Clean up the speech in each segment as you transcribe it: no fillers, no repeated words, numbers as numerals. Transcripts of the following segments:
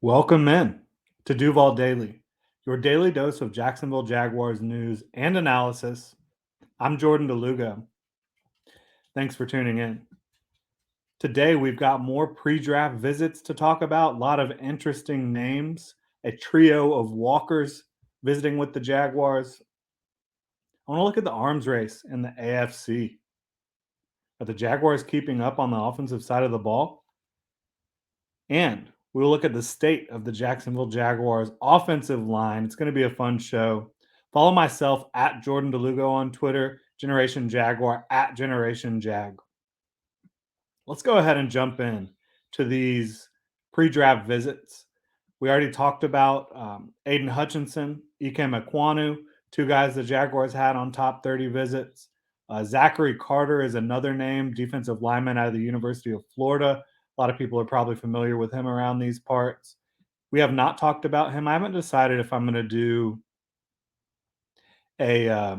Welcome in to Duval Daily, your daily dose of Jacksonville Jaguars news and analysis. I'm Jordan DeLugo. Thanks for tuning in. Today, we've got more pre draft visits to talk about, a lot of interesting names, a trio of Walkers visiting with the Jaguars. I want to look at the arms race in the AFC. Are the Jaguars keeping up on the offensive side of the ball? And we'll look at the state of the Jacksonville Jaguars offensive line. It's going to be a fun show. Follow myself at Jordan DeLugo on Twitter, Generation Jaguar at Generation Jag. Let's go ahead and jump in to these pre-draft visits. We already talked about Aiden Hutchinson, Ikem Ekwonu, two guys the Jaguars had on top 30 visits. Zachary Carter is another name, defensive lineman out of the University of Florida. A lot of people are probably familiar with him around these parts. We have not talked about him. I haven't decided if I'm going to do a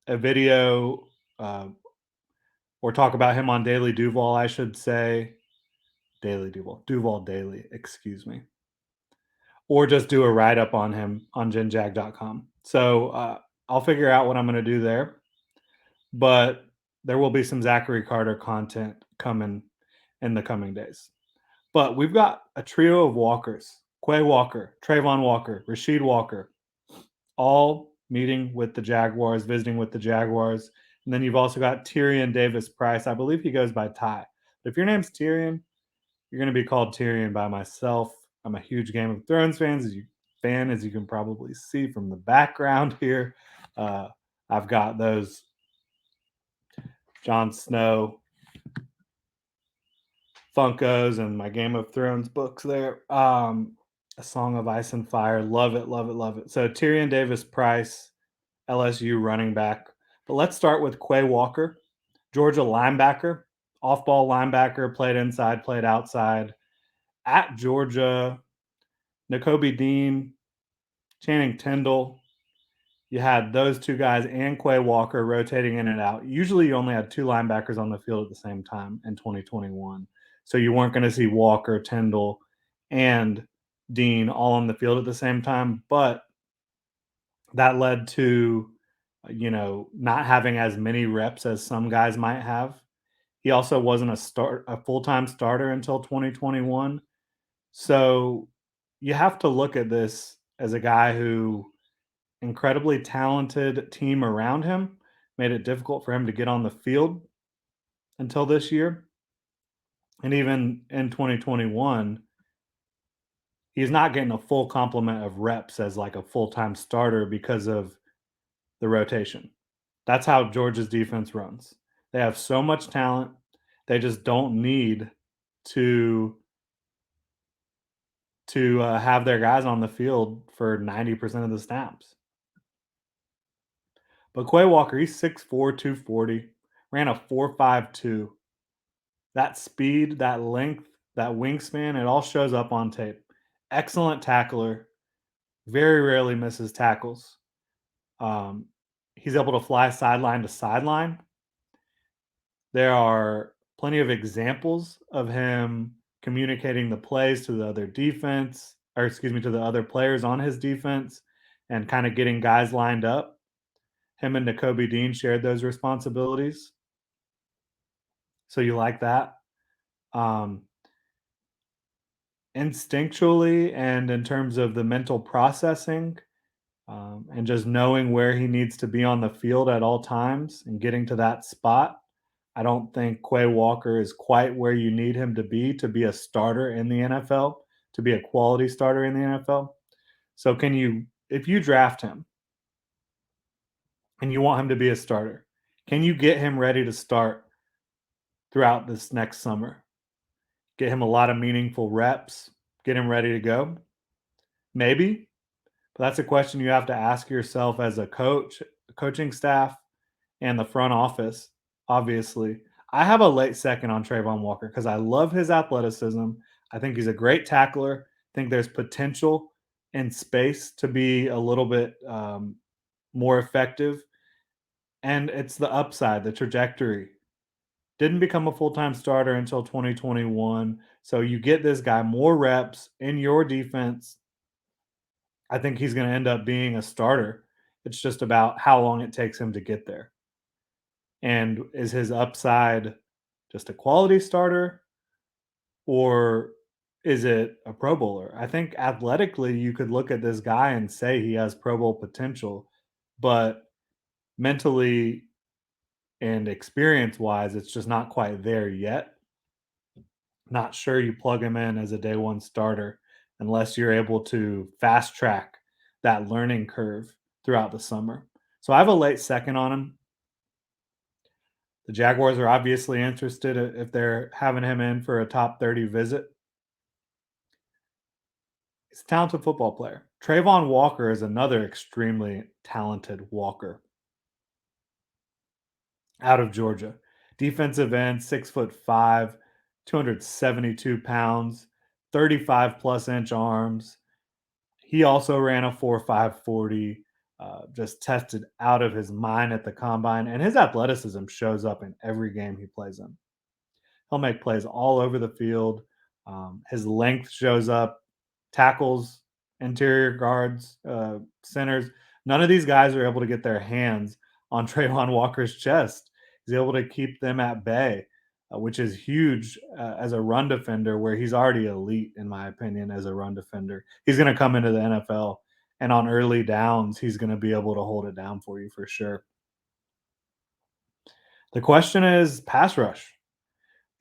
video or talk about him on Daily Duval, I should say. Daily Duval Daily, excuse me. Or just do a write-up on him on genjag.com. So I'll figure out what I'm going to do there. But there will be some Zachary Carter content coming in the coming days. But we've got a trio of Walkers, Quay Walker, Travon Walker, Rasheed Walker, all meeting with the Jaguars, visiting with the Jaguars. And then you've also got Tyrion Davis-Price. I believe he goes by Ty. But if your name's Tyrion, you're going to be called Tyrion by myself. I'm a huge Game of Thrones fan, as you can probably see from the background here. I've got those Jon Snow Funkos and my Game of Thrones books there. A Song of Ice and Fire. Love it, love it, love it. So Tyrion Davis-Price, LSU running back. But let's start with Quay Walker, Georgia linebacker, off-ball linebacker, played inside, played outside. At Georgia, Nakobe Dean, Channing Tindall. You had those two guys and Quay Walker rotating in and out. Usually you only had two linebackers on the field at the same time in 2021. So you weren't going to see Walker, Tindall, and Dean all on the field at the same time. But that led to, not having as many reps as some guys might have. He also wasn't a full-time starter until 2021. So you have to look at this as a guy who incredibly talented team around him made it difficult for him to get on the field until this year. And even in 2021, he's not getting a full complement of reps as like a full-time starter because of the rotation. That's how Georgia's defense runs. They have so much talent. They just don't need to have their guys on the field for 90% of the snaps. But Quay Walker, he's 6'4", 240, ran a 4.52. That speed, that length, that wingspan, it all shows up on tape. Excellent tackler. Very rarely misses tackles. He's able to fly sideline to sideline. There are plenty of examples of him communicating the plays to the other to the other players on his defense and kind of getting guys lined up. Him and Nakobe Dean shared those responsibilities. So you like that. Instinctually and in terms of the mental processing and just knowing where he needs to be on the field at all times and getting to that spot, I don't think Quay Walker is quite where you need him to be a starter in the NFL, to be a quality starter in the NFL. So if you draft him and you want him to be a starter, can you get him ready to start throughout this next summer? Get him a lot of meaningful reps, get him ready to go? Maybe, but that's a question you have to ask yourself as a coach, coaching staff, and the front office, obviously. I have a late second on Travon Walker because I love his athleticism. I think he's a great tackler. I think there's potential in space to be a little bit more effective. And it's the upside, the trajectory. Didn't become a full-time starter until 2021. So you get this guy more reps in your defense. I think he's going to end up being a starter. It's just about how long it takes him to get there. And is his upside just a quality starter or is it a Pro Bowler? I think athletically, you could look at this guy and say he has Pro Bowl potential, but mentally and experience wise, it's just not quite there yet. Not sure you plug him in as a day one starter unless you're able to fast track that learning curve throughout the summer. So I have a late second on him. The Jaguars are obviously interested if they're having him in for a top 30 visit. He's a talented football player. Travon Walker is another extremely talented Walker out of Georgia. Defensive end, 6'5", 272 pounds, 35 plus inch arms. He also ran a 4.5 40, just tested out of his mind at the combine, and his athleticism shows up in every game he plays in. He'll make plays all over the field. His length shows up, tackles, interior guards, centers. None of these guys are able to get their hands on Travon Walker's chest. He's able to keep them at bay, which is huge as a run defender, where he's already elite, in my opinion, as a run defender. He's going to come into the NFL, and on early downs, he's going to be able to hold it down for you for sure. The question is pass rush.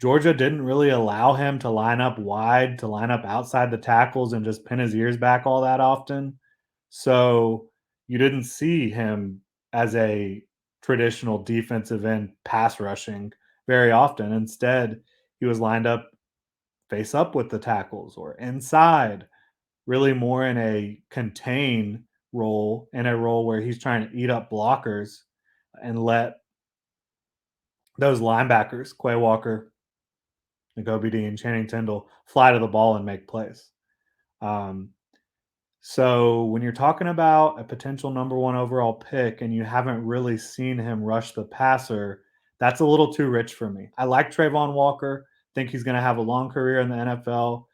Georgia didn't really allow him to line up wide, to line up outside the tackles and just pin his ears back all that often. So you didn't see him as a traditional defensive end pass rushing very often. Instead, he was lined up face up with the tackles or inside, really more in a contain role, in a role where he's trying to eat up blockers and let those linebackers, Quay Walker, Nakobe Dean, Channing Tindall, fly to the ball and make plays. Um, so when you're talking about a potential number one overall pick and you haven't really seen him rush the passer, that's a little too rich for me. I like Travon Walker, think he's going to have a long career in the NFL,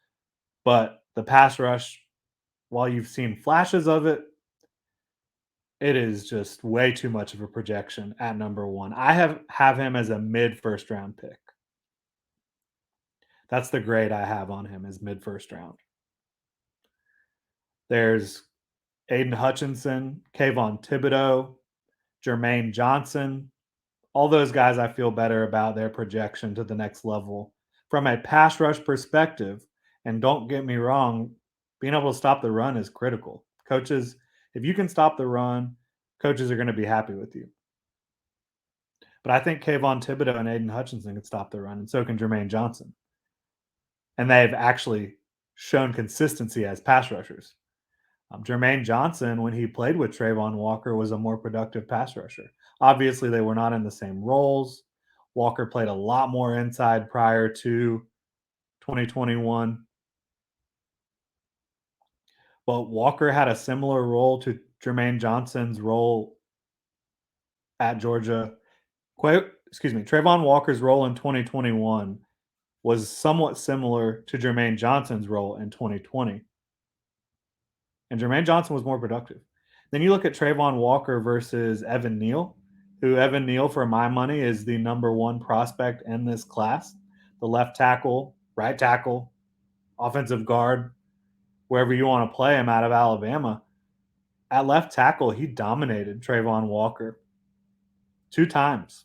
but the pass rush, while you've seen flashes of it, it is just way too much of a projection at number one. I have him as a mid first round pick. That's the grade I have on him is mid first round. There's Aiden Hutchinson, Kayvon Thibodeau, Jermaine Johnson. All those guys I feel better about their projection to the next level. From a pass rush perspective, and don't get me wrong, being able to stop the run is critical. Coaches, if you can stop the run, coaches are going to be happy with you. But I think Kayvon Thibodeau and Aiden Hutchinson can stop the run, and so can Jermaine Johnson. And they've actually shown consistency as pass rushers. Jermaine Johnson, when he played with Travon Walker, was a more productive pass rusher. Obviously, they were not in the same roles. Walker played a lot more inside prior to 2021. But Walker had a similar role to Jermaine Johnson's role at Georgia. Travon Walker's role in 2021 was somewhat similar to Jermaine Johnson's role in 2020. And Jermaine Johnson was more productive. Then you look at Travon Walker versus Evan Neal, who Evan Neal, for my money, is the number one prospect in this class. The left tackle, right tackle, offensive guard, wherever you want to play him out of Alabama. At left tackle, he dominated Travon Walker 2 times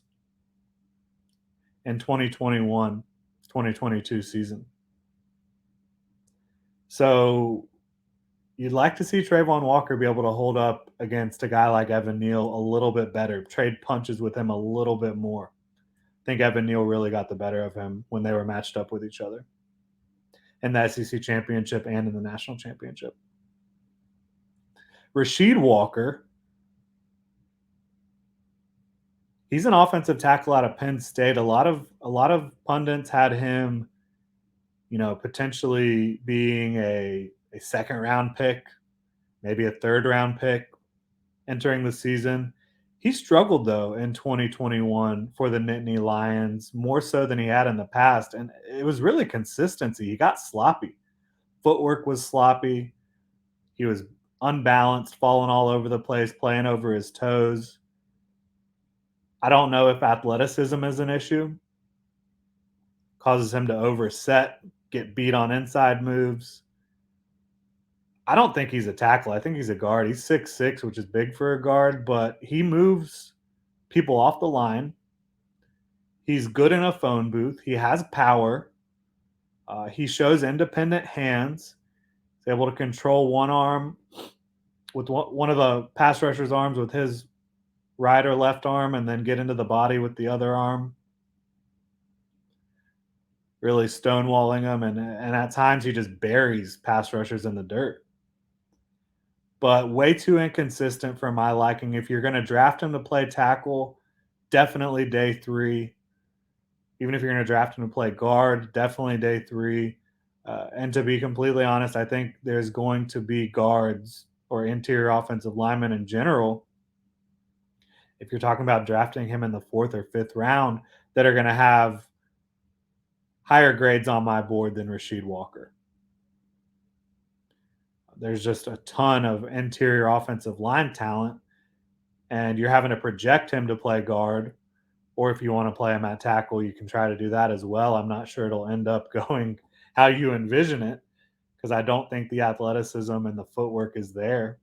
in 2021-2022 season. So you'd like to see Travon Walker be able to hold up against a guy like Evan Neal a little bit better, trade punches with him a little bit more. I think Evan Neal really got the better of him when they were matched up with each other in the SEC championship and in the national championship. Rasheed Walker, he's an offensive tackle out of Penn State. A lot of pundits had him, potentially being a second round pick, maybe a third round pick entering the season. He struggled though in 2021 for the Nittany Lions more so than he had in the past, and it was really consistency. He got sloppy. Footwork was sloppy. He was unbalanced, falling all over the place, playing over his toes. I don't know if athleticism is an issue, causes him to overset, get beat on inside moves. I don't think he's a tackle. I think he's a guard. He's 6'6", which is big for a guard, but he moves people off the line. He's good in a phone booth. He has power. He shows independent hands. He's able to control one arm with one of the pass rusher's arms with his right or left arm and then get into the body with the other arm, really stonewalling them. And at times he just buries pass rushers in the dirt. But way too inconsistent for my liking. If you're going to draft him to play tackle, definitely day three. Even if you're going to draft him to play guard, definitely day three. And to be completely honest, I think there's going to be guards or interior offensive linemen in general, if you're talking about drafting him in the fourth or fifth round, that are going to have higher grades on my board than Rasheed Walker. There's just a ton of interior offensive line talent, and you're having to project him to play guard. Or if you want to play him at tackle, you can try to do that as well. I'm not sure it'll end up going how you envision it because I don't think the athleticism and the footwork is there.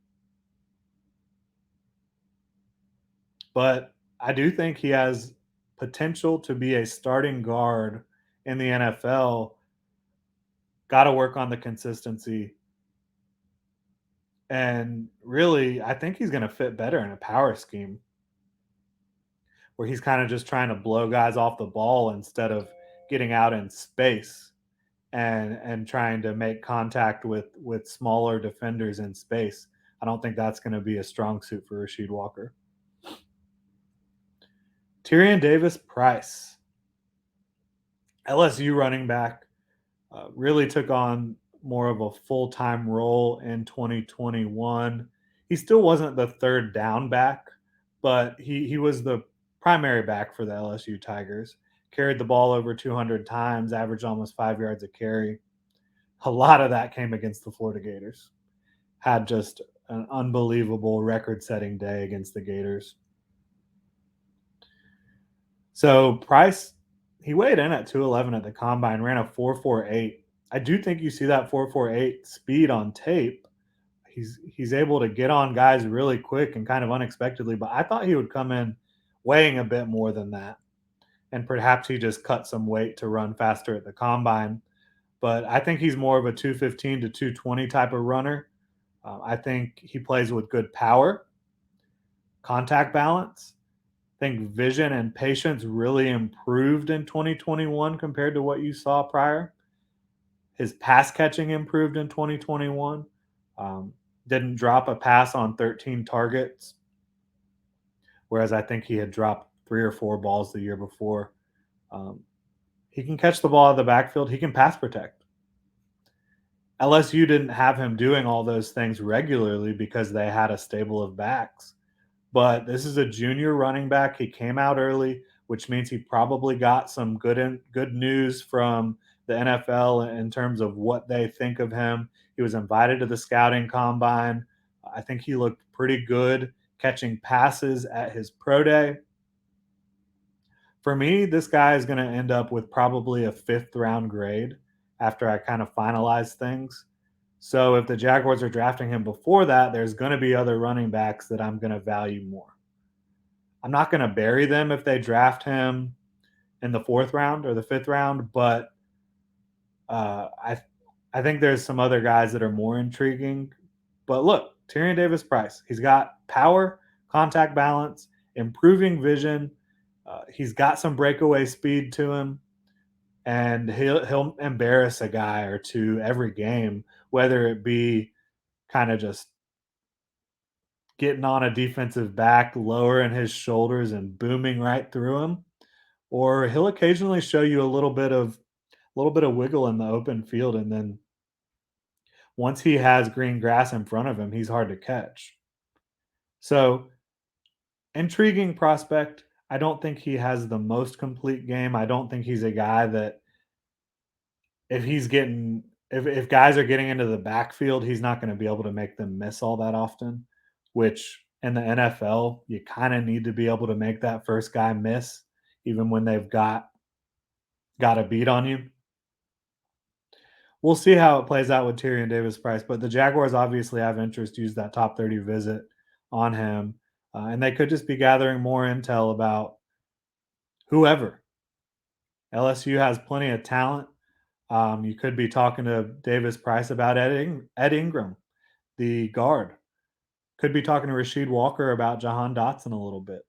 But I do think he has potential to be a starting guard in the NFL. Got to work on the consistency. And really, I think he's going to fit better in a power scheme where he's kind of just trying to blow guys off the ball instead of getting out in space and trying to make contact with smaller defenders in space. I don't think that's going to be a strong suit for Rasheed Walker. Tyrion Davis-Price, LSU running back, really took on more of a full-time role in 2021. He still wasn't the third down back, but he was the primary back for the LSU Tigers. Carried the ball over 200 times, averaged almost 5 yards a carry. A lot of that came against the Florida Gators. Had just an unbelievable record-setting day against the Gators. So Price, he weighed in at 211 at the combine, ran a 4.48. I do think you see that 4.48 speed on tape. He's able to get on guys really quick and kind of unexpectedly, but I thought he would come in weighing a bit more than that. And perhaps he just cut some weight to run faster at the combine. But I think he's more of a 215 to 220 type of runner. I think he plays with good power, contact balance. I think vision and patience really improved in 2021 compared to what you saw prior. His pass catching improved in 2021. Um, didn't drop a pass on 13 targets, whereas I think he had dropped 3 or 4 balls the year before. Um, he can catch the ball out of the backfield. He can pass protect. LSU didn't have him doing all those things regularly because they had a stable of backs. But this is a junior running back. He came out early, which means he probably got some good news from the NFL in terms of what they think of him. He was invited to the scouting combine. I think he looked pretty good catching passes at his pro day. For me, this guy is going to end up with probably a fifth round grade after I kind of finalize things. So if the Jaguars are drafting him before that, there's going to be other running backs that I'm going to value more. I'm not going to bury them if they draft him in the fourth round or the fifth round, but I think there's some other guys that are more intriguing. But look, Tyrion Davis-Price, he's got power, contact balance, improving vision. He's got some breakaway speed to him, and he'll embarrass a guy or two every game, whether it be kind of just getting on a defensive back, lowering his shoulders and booming right through him, or he'll occasionally show you a little bit of wiggle in the open field, and then once he has green grass in front of him, he's hard to catch. So Intriguing prospect. I don't think he has the most complete game. I don't think he's a guy that if he's getting if guys are getting into the backfield, he's not gonna be able to make them miss all that often, which in the NFL, you kinda need to be able to make that first guy miss even when they've got a beat on you. We'll see how it plays out with Tyrion Davis-Price, but the Jaguars obviously have interest to use that top 30 visit on him, and they could just be gathering more intel about whoever. LSU has plenty of talent. You could be talking to Davis-Price about Ed Ingram, the guard. Could be talking to Rasheed Walker about Jahan Dotson a little bit.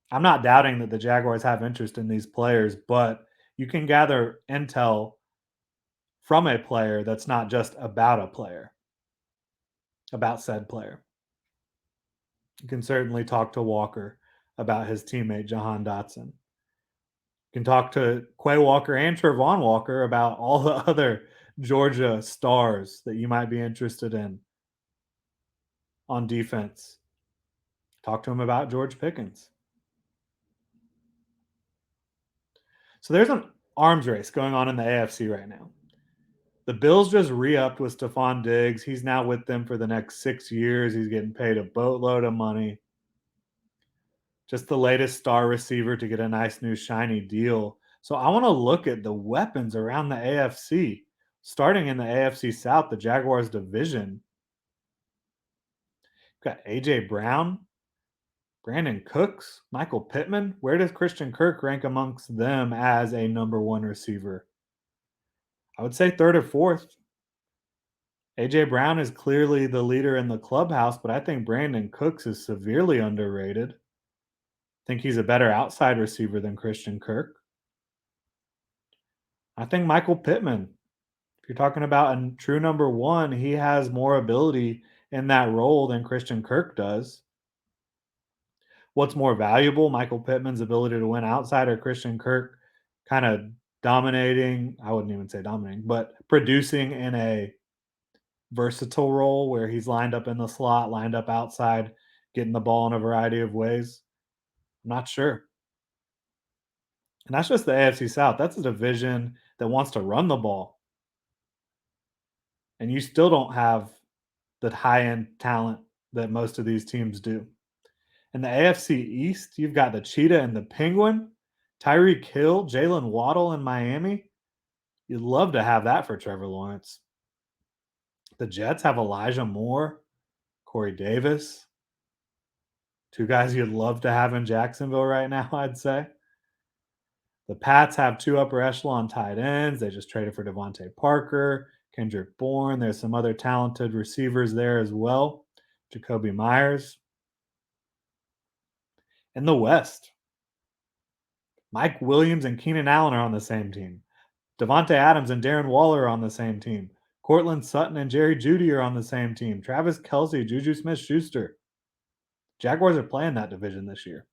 I'm not doubting that the Jaguars have interest in these players, but you can gather intel from a player that's not just about a player, about said player. You can certainly talk to Walker about his teammate Jahan Dotson. You can talk to Quay Walker and Travon Walker about all the other Georgia stars that you might be interested in on defense. Talk to him about George Pickens. So there's an arms race going on in the AFC right now. The Bills just re-upped with Stephon Diggs. He's now with them for the next 6 years. He's getting paid a boatload of money. Just the latest star receiver to get a nice new shiny deal. So I want to look at the weapons around the AFC. Starting in the AFC South, the Jaguars division. Got AJ Brown, Brandon Cooks, Michael Pittman. Where does Christian Kirk rank amongst them as a number one receiver? I would say third or fourth. AJ Brown is clearly the leader in the clubhouse, but I think Brandon Cooks is severely underrated. I think he's a better outside receiver than Christian Kirk. I think Michael Pittman, if you're talking about a true number one, he has more ability in that role than Christian Kirk does. What's more valuable, Michael Pittman's ability to win outside or Christian Kirk kind of dominating? I wouldn't even say dominating, but producing in a versatile role where he's lined up in the slot, lined up outside, getting the ball in a variety of ways. I'm not sure. And that's just the AFC South. That's a division that wants to run the ball. And you still don't have the high end talent that most of these teams do. In the AFC East, you've got the Cheetah and the Penguin, Tyreek Hill, Jalen Waddle in Miami. You'd love to have that for Trevor Lawrence. The Jets have Elijah Moore, Corey Davis, two guys you'd love to have in Jacksonville right now, I'd say. The Pats have two upper echelon tight ends. They just traded for Devontae Parker, Kendrick Bourne. There's some other talented receivers there as well. Jacoby Myers. In the West, Mike Williams and Keenan Allen are on the same team. Devontae Adams and Darren Waller are on the same team. Cortland Sutton and Jerry Jeudy are on the same team. Travis Kelce, Juju Smith-Schuster. Jaguars are playing that division this year.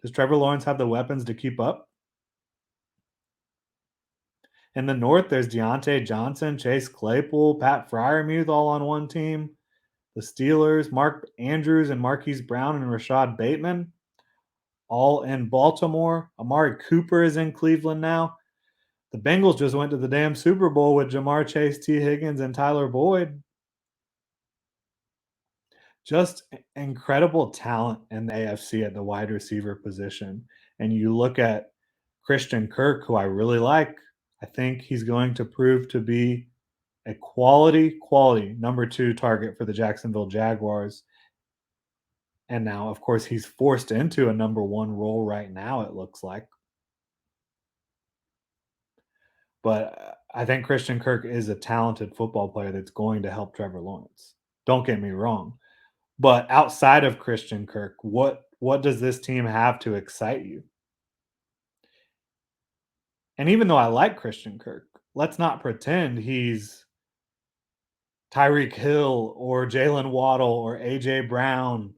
Does Trevor Lawrence have the weapons to keep up? In the North, there's Deontay Johnson, Chase Claypool, Pat Fryermuth all on one team. The Steelers, Mark Andrews and Marquise Brown and Rashad Bateman all in Baltimore. Amari Cooper is in Cleveland now. The Bengals just went to the damn Super Bowl with Jamar Chase, T. Higgins, and Tyler Boyd. Just incredible talent in the AFC at the wide receiver position. And you look at Christian Kirk, who I really like. I think he's going to prove to be a quality number two target for the Jacksonville Jaguars. And now, of course, he's forced into a number one role right now, it looks like. But I think Christian Kirk is a talented football player that's going to help Trevor Lawrence. Don't get me wrong. But outside of Christian Kirk, what does this team have to excite you? And even though I like Christian Kirk, let's not pretend he's Tyreek Hill or Jalen Waddle or AJ Brown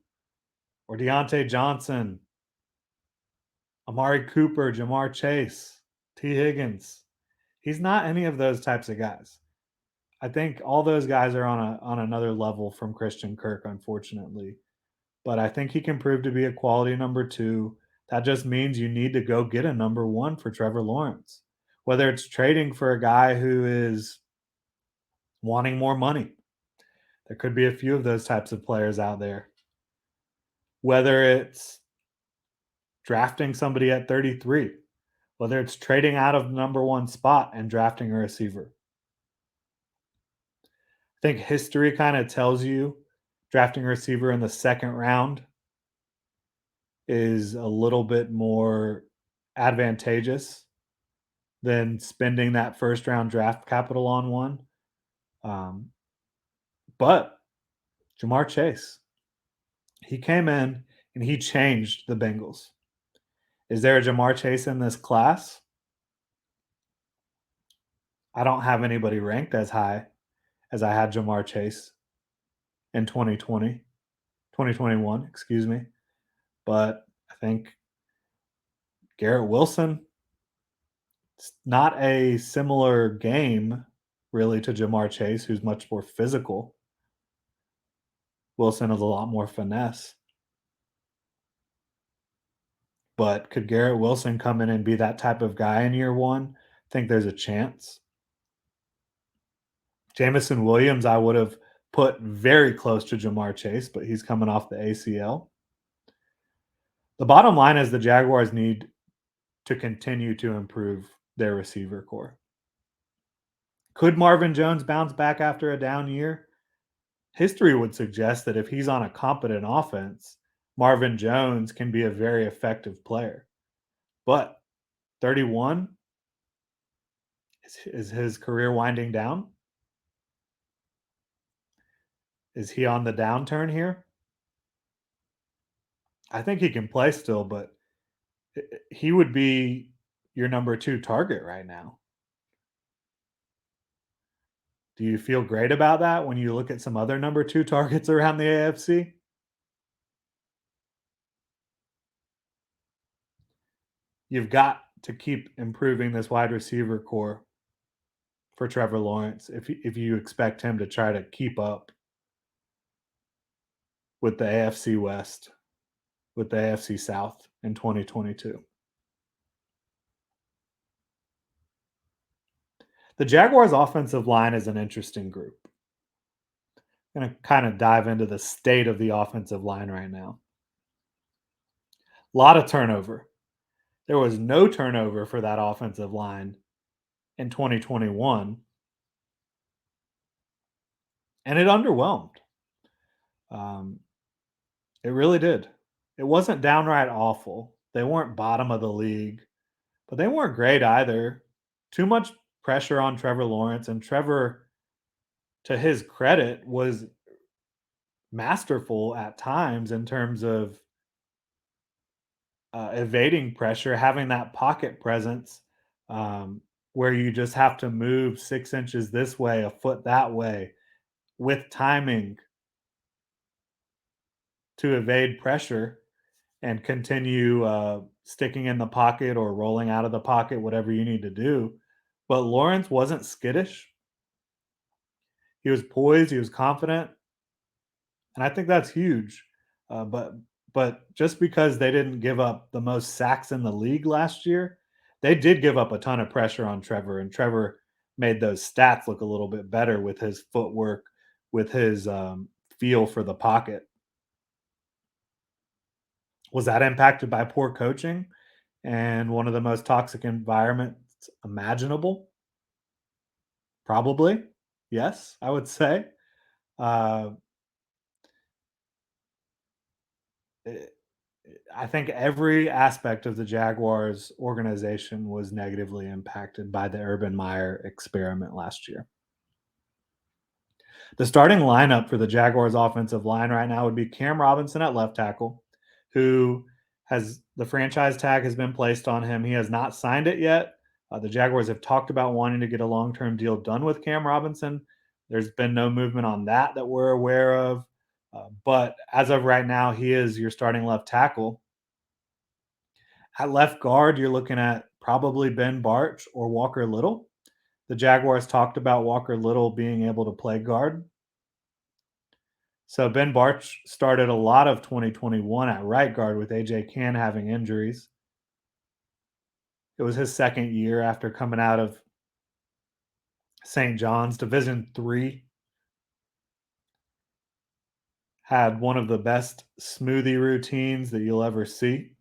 or Deontay Johnson, Amari Cooper, Jamar Chase, T. Higgins. He's not any of those types of guys. I think all those guys are on another level from Christian Kirk, unfortunately. but I think he can prove to be a quality number two. That just means you need to go get a number one for Trevor Lawrence. Whether it's trading for a guy who is wanting more money, there could be a few of those types of players out there. Whether it's drafting somebody at 33, whether it's trading out of the number one spot and drafting a receiver. I think history kind of tells you drafting a receiver in the second round is a little bit more advantageous than spending that first round draft capital on one. Um, but Jamar Chase, he came in and he changed the Bengals. Is there a Jamar Chase in this class? I don't have anybody ranked as high as I had Jamar Chase in 2020, 2021, excuse me. But I think Garrett Wilson, it's not a similar game really to Jamar Chase, who's much more physical. Wilson is a lot more finesse. But could Garrett Wilson come in and be that type of guy in year one? I think there's a chance. Jamison Williams, I would have put very close to Jamar Chase, but he's coming off the ACL. The bottom line is the Jaguars need to continue to improve their receiver core. Could Marvin Jones bounce back after a down year? History would suggest that if he's on a competent offense, Marvin Jones can be a very effective player. But 31, is his career winding down? Is he on the downturn here? I think he can play still, but he would be your number two target right now. Do you feel great about that when you look at some other number two targets around the AFC? You've got to keep improving this wide receiver core for Trevor Lawrence if you expect him to try to keep up with the AFC West, with the AFC South in 2022. The Jaguars' offensive line is an interesting group. I'm going to kind of dive into the state of the offensive line right now. A lot of turnover. There was no turnover for that offensive line in 2021, and it underwhelmed. Um, it really did. It wasn't downright awful. They weren't bottom of the league, but they weren't great either. Too much pressure on Trevor Lawrence, and Trevor, to his credit, was masterful at times in terms of evading pressure, having that pocket presence where you just have to move 6 inches this way, a foot that way, with timing to evade pressure and continue sticking in the pocket or rolling out of the pocket, whatever you need to do. But Lawrence wasn't skittish. He was poised. He was confident, and I think that's huge. But just because they didn't give up the most sacks in the league last year, they did give up a ton of pressure on Trevor, and Trevor made those stats look a little bit better with his footwork, with his feel for the pocket. Was that impacted by poor coaching and one of the most toxic environments imaginable? Probably. Yes, I would say. Uh, eh, I think every aspect of the Jaguars organization was negatively impacted by the Urban Meyer experiment last year. The starting lineup for the Jaguars offensive line right now would be Cam Robinson at left tackle, who has the franchise tag has been placed on him. He has not signed it yet. The Jaguars have talked about wanting to get a long-term deal done with Cam Robinson. There's been no movement on that we're aware of. But as of right now, he is your starting left tackle. At left guard, you're looking at probably Ben Barch or Walker Little. The Jaguars talked about Walker Little being able to play guard. So Ben Barch started a lot of 2021 at right guard with AJ Cann having injuries. It was his second year after coming out of St. John's Division 3. Had one of the best smoothie routines that you'll ever see.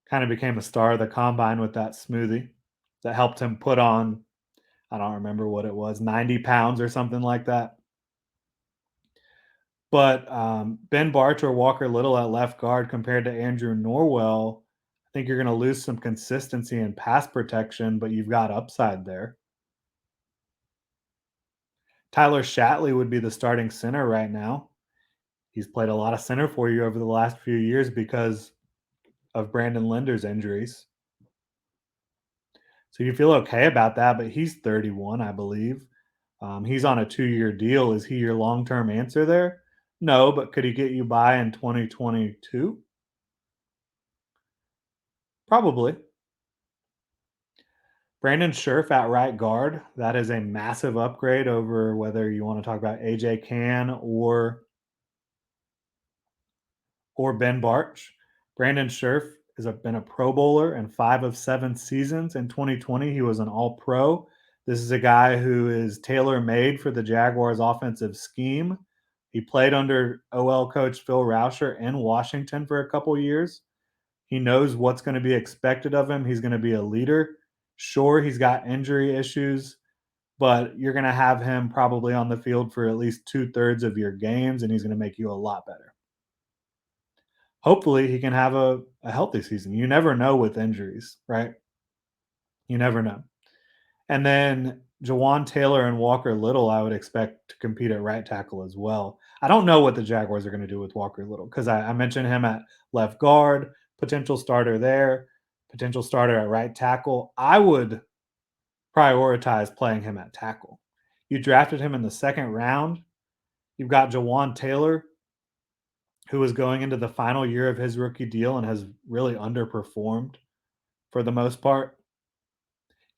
Kind of became a star of the combine with that smoothie that helped him put on, I don't remember what it was, 90 pounds or something like that. But Ben Barch or Walker Little at left guard compared to Andrew Norwell, I think you're going to lose some consistency in pass protection, but you've got upside there. Tyler Shatley would be the starting center right now. He's played a lot of center for you over the last few years because of Brandon Linder's injuries. So you feel okay about that, but he's 31, I believe. He's on a 2-year deal. Is he your long term answer there? No, but could he get you by in 2022? Probably. Brandon Scherf at right guard. That is a massive upgrade over whether you want to talk about AJ Cann or Ben Barch. Brandon Scherf been a Pro Bowler in 5 of 7 seasons. In 2020, he was an All Pro. This is a guy who is tailor made for the Jaguars' offensive scheme. He played under OL coach Phil Rauscher in Washington for a couple years. He knows what's going to be expected of him. He's going to be a leader. Sure, he's got injury issues, but you're going to have him probably on the field for at least 2/3 of your games, and he's going to make you a lot better. Hopefully, he can have a healthy season. You never know with injuries, right? You never know. And then Jawan Taylor and Walker Little, I would expect to compete at right tackle as well. I don't know what the Jaguars are going to do with Walker Little because I mentioned him at left guard, potential starter there, potential starter at right tackle. I would prioritize playing him at tackle. You drafted him in the second round. You've got Jawan Taylor, who is going into the final year of his rookie deal and has really underperformed for the most part.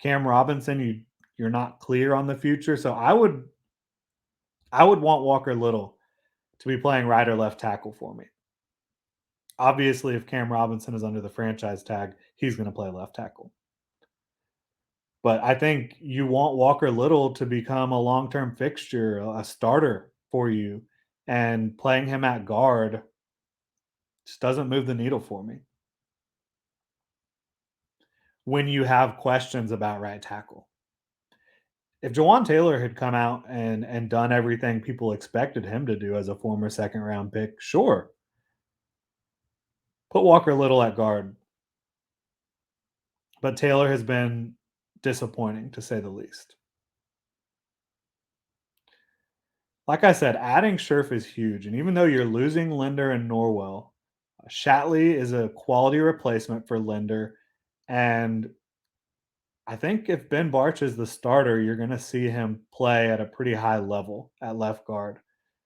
Cam Robinson, you're not clear on the future, so I would want Walker Little to be playing right or left tackle for me. Obviously, if Cam Robinson is under the franchise tag, he's going to play left tackle. But I think you want Walker Little to become a long-term fixture, a starter for you, and playing him at guard just doesn't move the needle for me when you have questions about right tackle. If Jawan Taylor had come out and done everything people expected him to do as a former second round pick, sure, put Walker Little at guard. But Taylor has been disappointing to say the least. Like I said, adding Scherf is huge, and even though you're losing Linder and Norwell, Shatley is a quality replacement for Linder, and I think if Ben Barch is the starter, you're going to see him play at a pretty high level at left guard.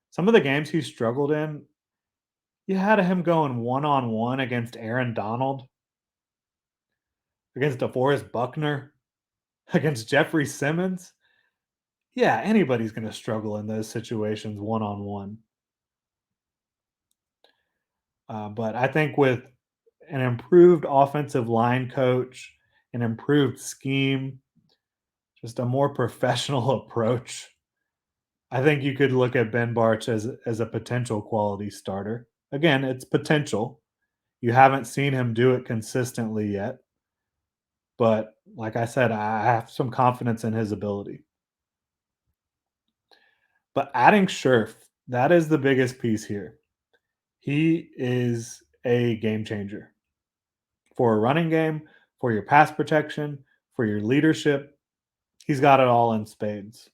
Some of the games he struggled in, you had him going one-on-one against Aaron Donald, against DeForest Buckner, against Jeffrey Simmons. Yeah, anybody's going to struggle in those situations one-on-one. But I think with an improved offensive line coach, an improved scheme, just a more professional approach, I think you could look at Ben Barch as a potential quality starter. Again, it's potential. You haven't seen him do it consistently yet, but like I said, I have some confidence in his ability. But adding Scherf, that is the biggest piece here. He is a game changer for a running game, for your pass protection, for your leadership. He's got it all in spades.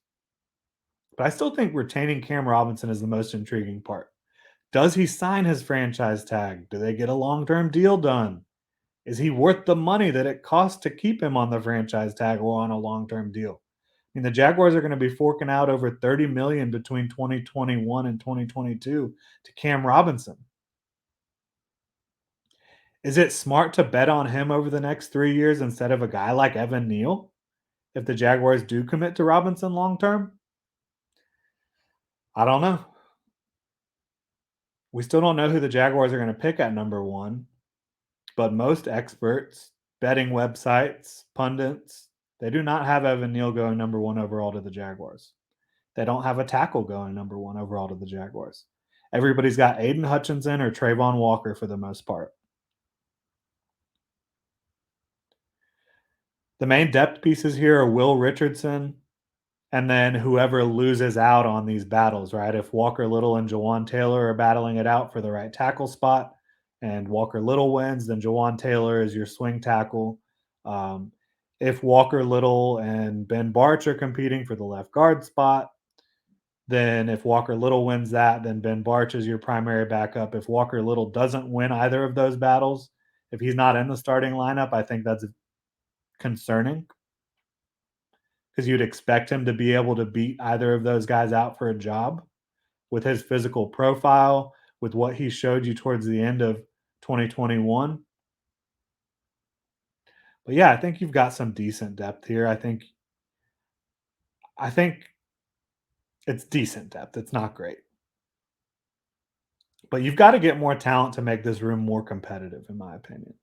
But I still think retaining Cam Robinson is the most intriguing part. Does he sign his franchise tag? Do they get a long term deal done? Is he worth the money that it costs to keep him on the franchise tag or on a long term deal? I mean, the Jaguars are going to be forking out over 30 million between 2021 and 2022 to Cam Robinson. Is it smart to bet on him over the next 3 years instead of a guy like Evan Neal if the Jaguars do commit to Robinson long term? I don't know. We still don't know who the Jaguars are going to pick at number one, but most experts, betting websites, pundits, they do not have Evan Neal going number one overall to the Jaguars. They don't have a tackle going number one overall to the Jaguars. Everybody's got Aiden Hutchinson or Travon Walker for the most part. The main depth pieces here are Will Richardson, and then whoever loses out on these battles, right? If Walker Little and Jawan Taylor are battling it out for the right tackle spot, and Walker Little wins, then Jawan Taylor is your swing tackle. Um, if Walker Little and Ben Barch are competing for the left guard spot, then if Walker Little wins that, then Ben Barch is your primary backup. If Walker Little doesn't win either of those battles, if he's not in the starting lineup, I think that's concerning because you'd expect him to be able to beat either of those guys out for a job with his physical profile, with what he showed you towards the end of 2021. But yeah, I think you've got some decent depth here. I think it's decent depth. It's not great. But you've got to get more talent to make this room more competitive, in my opinion.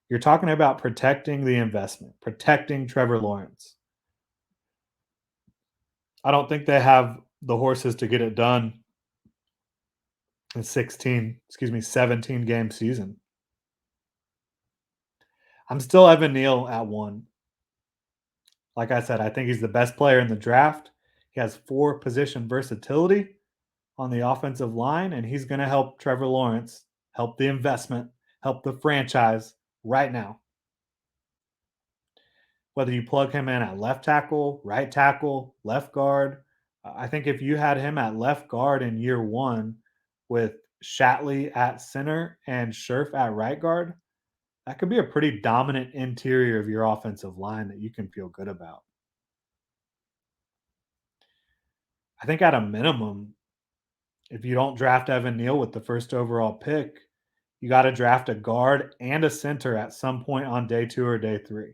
You're talking about protecting the investment, protecting Trevor Lawrence. I don't think they have the horses to get it done in 17 game season. I'm still Evan Neal at one. Like I said, I think he's the best player in the draft. He has 4 position versatility on the offensive line, and he's going to help Trevor Lawrence, help the investment, help the franchise right now. Whether you plug him in at left tackle, right tackle, left guard, I think if you had him at left guard in year one with Shatley at center and Scherf at right guard, that could be a pretty dominant interior of your offensive line that you can feel good about. I think at a minimum, if you don't draft Evan Neal with the first overall pick, you got to draft a guard and a center at some point on day 2 or day 3.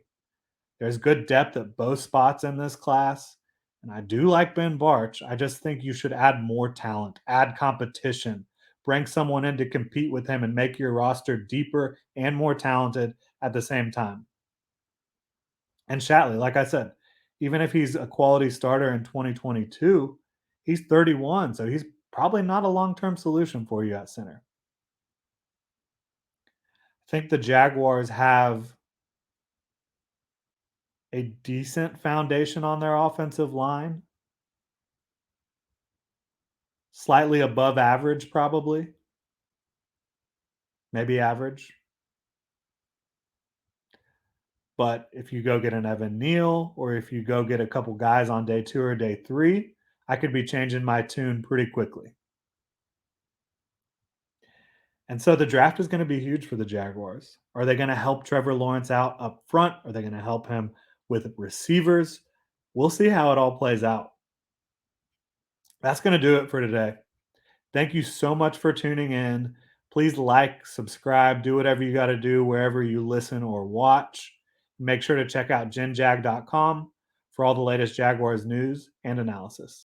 There's good depth at both spots in this class, and I do like Ben Barch. I just think you should add more talent, add competition, bring someone in to compete with him and make your roster deeper and more talented at the same time. And Shatley, like I said, even if he's a quality starter in 2022, he's 31, so he's probably not a long-term solution for you at center. I think the Jaguars have a decent foundation on their offensive line, slightly above average probably, maybe average. But if you go get an Evan Neal or if you go get a couple guys on day 2 or day 3, I could be changing my tune pretty quickly. And so the draft is going to be huge for the Jaguars. Are they going to help Trevor Lawrence out up front? Are they going to help him with receivers? We'll see how it all plays out. That's going to do it for today. Thank you so much for tuning in. Please like, subscribe, do whatever you got to do wherever you listen or watch. Make sure to check out genjag.com for all the latest Jaguars news and analysis.